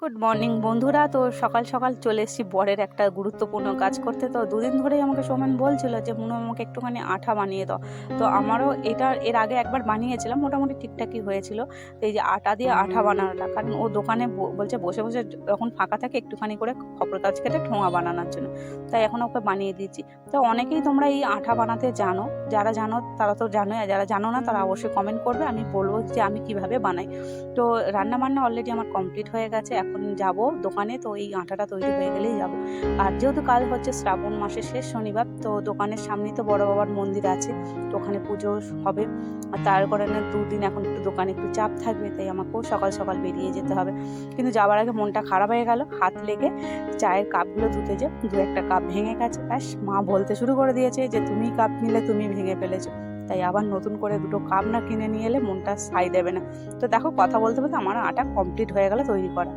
Good morning বন্ধুরা। তো সকাল সকাল চলে এসেছি বরের একটা গুরুত্বপূর্ণ কাজ করতে। তো দুদিন ধরেই আমাকে সৌমেন বলছিল যে মুনু আমাকে একটুখানি আঠা বানিয়ে দাও। তো আমারও এর আগে একবার বানিয়েছিলাম, মোটামুটি ঠিকঠাকই হয়েছিল। তো এই যে আটা দিয়ে আঠা বানানোটা, কারণ ও দোকানে বলছে বসে বসে যখন ফাঁকা থাকে একটুখানি করে খবর কাজ কেটে ঠোঙা বানানোর জন্য, তাই এখন ওকে বানিয়ে দিচ্ছি। তো অনেকেই তোমরা এই আঠা বানাতে জানো, যারা জানো তারা তো জানোই, আর যারা জানো না তারা অবশ্যই কমেন্ট করবে, আমি বলবো যে আমি কিভাবে বানাই। তো রান্না বান্না অলরেডি আমার কমপ্লিট হয়ে গেছে, এখন যাব দোকানে। তো এই আটাটা তৈরি হয়ে গেলেই যাব। আর যেহেতু কাল হচ্ছে শ্রাবণ মাসের শেষ শনিবার, তো দোকানের সামনেই তো বড় বাবার মন্দির আছে, তো ওখানে পুজো হবে। আর তার কারণে দুদিন এখন একটু দোকানে একটু চাপ থাকবে, তাই আমাকেও সকাল সকাল বেরিয়ে যেতে হবে। কিন্তু যাওয়ার আগে মনটা খারাপ হয়ে গেল, হাত লেগে চায়ের কাপগুলো ধুতে যে দু একটা কাপ ভেঙে গেছে। ব্যাস মা বলতে শুরু করে দিয়েছে যে তুমি কাপ নিলে তুমি ভেঙে ফেলেছো, তাই আবার নতুন করে দুটো কাপ না কিনে নিয়ে এলে মনটা সায় দেবে না। তো দেখো, কথা বলতে বলতে আমার আটা কমপ্লিট হয়ে গেল তৈরি করা।